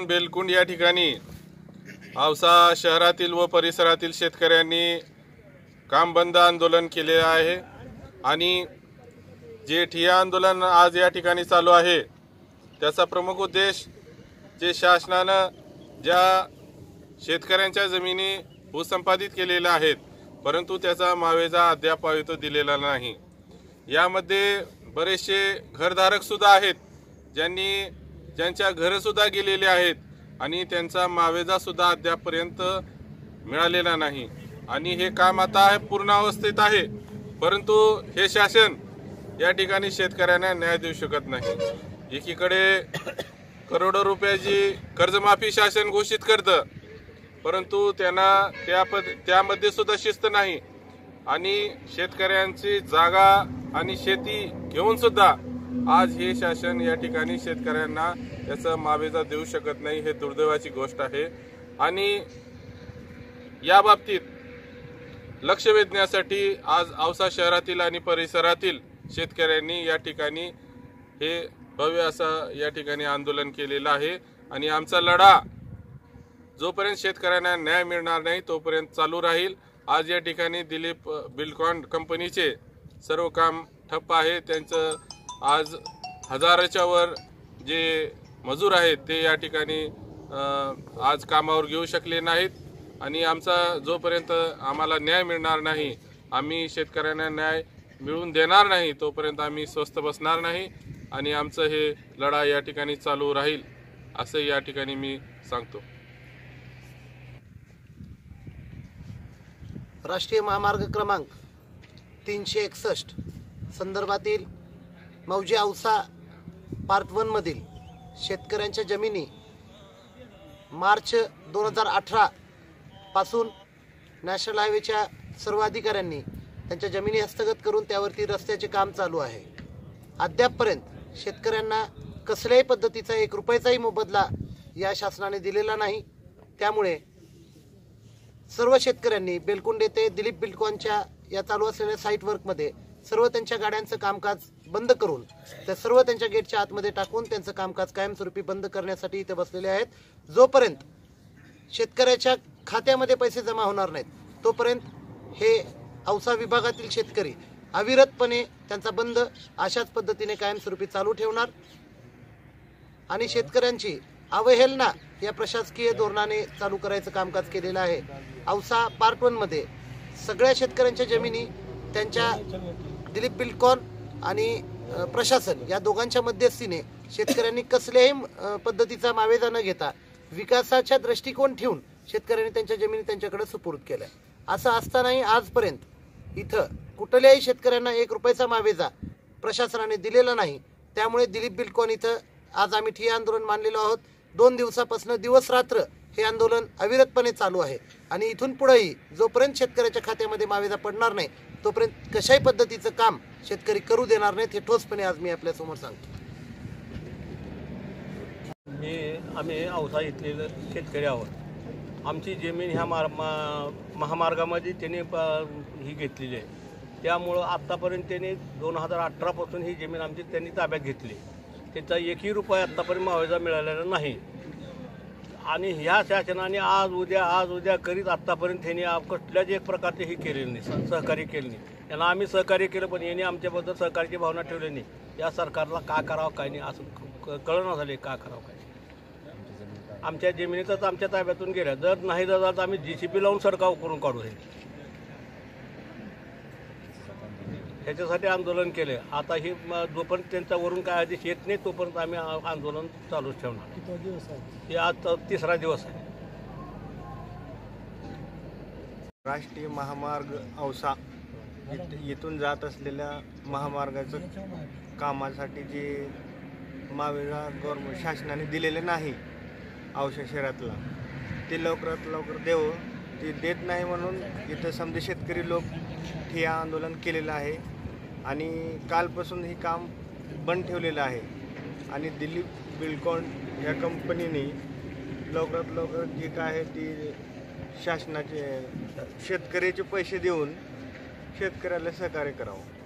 बेलकुंड या ठिकाणी औसा शहरातील व परिसरातील शेतकऱ्यांनी काम बंद आंदोलन केले आहे आणि जे ठिय्या आंदोलन आज या ठिकाणी चालू आहे त्याचा प्रमुख उद्देश जे शासनाने ज्या शेतकऱ्यांच्या जमिनी भूसंपादित केलेल्या आहेत परंतु त्याचा मावेजा अद्याप दिलेला नाही। यामध्ये बरेचसे घरधारक सुद्धा आहेत ज्यांच्या घरे सुद्धा गेलेले आहेत आणि त्यांचा मावेजा सुद्धा अद्यापपर्यंत मिळालेला नाही आणि हे काम आता पूर्णावस्थेत आहे परंतु हे शासन या ठिकाणी शेतकऱ्यांना न्याय देऊ शकत नाही। एकीकडे करोडो रुपयाची कर्जमाफी शासन घोषित करतं परंतु त्यांना त्यामध्ये सुद्धा शिस्त नाही आणि शेतकऱ्यांची जागा आणि शेती घेऊन सुद्धा आज हे शासन या ठिकाणी शेतकऱ्यांना त्याचा मावेजा देऊ शकत नाही। हे दुर्दैवाची गोष्ट आहे आणि या बाबतीत लक्ष वेधण्यासाठी आज औसा शहरातील आणि परिसरातील शेतकऱ्यांनी या ठिकाणी हे भव्य असं या ठिकाणी आंदोलन केलेलं आहे आणि आमचा लढा जोपर्यंत शेतकऱ्यांना न्याय मिळणार नाही तोपर्यंत चालू राहील। आज या ठिकाणी दिलीप बिल्डकॉन कंपनीचे सर्व काम ठप्प आहे। त्यांचं आज हजाराच्या वर जे मजूर आहेत ते या ठिकाणी आज कामावर घेऊ शकले नाहीत आणि आमचा जोपर्यंत आम्हाला न्याय मिळणार नाही आम्ही शेतकऱ्यांना न्याय मिळवून देणार नाही तोपर्यंत आम्ही स्वस्थ बसणार नाही आणि आमचं हे लढा या ठिकाणी चालू राहील असं या ठिकाणी मी सांगतो। राष्ट्रीय महामार्ग क्रमांक 361 संदर्भातील मौजे औसा पार्ट 1 मधील शेतकऱ्यांच्या जमिनी मार्च 2018 पासून नॅशनल हायवेच्या सर्व अधिकाऱ्यांनी त्यांच्या जमिनी हस्तगत करून त्यावरती रस्त्याचे काम चालू आहे। अद्यापपर्यंत शेतकऱ्यांना कसल्याही पद्धतीचा 1 रुपयाचाही मोबदला या शासनाने दिलेला नाही। त्यामुळे सर्व शेतकऱ्यांनी बेलकुंड येथे दिलीप बिल्डकॉनच्या या चालू असलेल्या साईट वर्कमध्ये सर्व त्यांच्या गाड्यांचं कामकाज बंद करून त्या सर्व त्यांच्या गेटच्या आतमध्ये टाकून त्यांचं कामकाज कायमस्वरूपी बंद करण्यासाठी इथे बसलेले आहेत। जोपर्यंत शेतकऱ्याच्या खात्यामध्ये पैसे जमा होणार नाहीत तोपर्यंत हे औसा विभागातील शेतकरी अविरतपणे त्यांचा बंद अशाच पद्धतीने कायमस्वरूपी चालू ठेवणार आणि शेतकऱ्यांची अवहेलना या प्रशासकीय धोरणाने चालू करायचं कामकाज केलेलं आहे। औसा पार्ट 1 मध्ये सगळ्या शेतकऱ्यांच्या जमिनी त्यांच्या दिलीप बिल्डकॉन आणि प्रशासन या दोघांच्या मध्यस्थीने शेतकऱ्यांनी कसल्याही पद्धतीचा मावेजा न घेता विकासाच्या दृष्टिकोन ठेवून शेतकऱ्यांनी त्यांच्या जमिनी त्यांच्याकडे सुपूर्द केल्या। असं असतानाही आजपर्यंत इथं कुठल्याही शेतकऱ्यांना 1 रुपयाचा मावेजा प्रशासनाने दिलेला नाही। त्यामुळे दिलीप बिल्डकॉन इथं आज आम्ही ठिय्या आंदोलन मानलेलो आहोत। 2 दिवसापासून दिवस रात्र हे आंदोलन अविरतपणे चालू आहे आणि इथून पुढेही जोपर्यंत शेतकऱ्याच्या खात्यामध्ये मावेजा पडणार नाही तोपर्यंत कशाही पद्धतीचं काम शेतकरी करू देणार नाहीत हे ठोसपणे आज मी आपल्या समोर सांगतो। आम्ही औसा इथले शेतकरी आहोत। आमची जमीन ह्या महामार्गामध्ये त्यांनी ही घेतलेली आहे त्यामुळं आत्तापर्यंत त्यांनी 2018 पासून ही जमीन आमची त्यांनी ताब्यात घेतली। त्याचा 1ही रुपया आत्तापर्यंत मावेजा मिळालेला नाही आणि ह्या शासनाने आज उद्या करीत आत्तापर्यंत त्यांनी कुठल्याच एक प्रकारचे ही केलेली नाही, सहकार्य केले नाही। यांना आम्ही सहकार्य केलं पण यांनी आमच्याबद्दल सहकार्याची भावना ठेवली नाही। या सरकारला का करावं काय नाही असं कळना झाले का करावं काय। आमच्या जमिनीतच आमच्या ताब्यातून गेल्या जर नाही झालं तर आम्ही JCB लावून सरकार करून काढू हे ह्याच्यासाठी आंदोलन केले। आता ही जोपर्यंत त्यांच्यावरून काय आदेश येत नाही तोपर्यंत आम्ही आंदोलन चालूच ठेवणार। हे आज 3रा दिवस आहे। राष्ट्रीय महामार्ग औसा येथून जात असलेल्या महामार्गाचं कामासाठी जे मावेजा गव्हर्नमेंट शासनाने दिलेले नाही औसा शहरातला ते लवकरात लवकर देव ते देत नाही म्हणून इथं समजे शेतकरी लोक ठिय्या आंदोलन केलेलं आहे आणि कालपासून हे काम बंद ठेवलेलं आहे आणि दिलीप बिल्डकॉन या कंपनीने लवकरात लवकर जे काय आहे ती शासनाचे शेतकऱ्याचे पैसे देऊन शेतकऱ्याला सहकार्य करावं।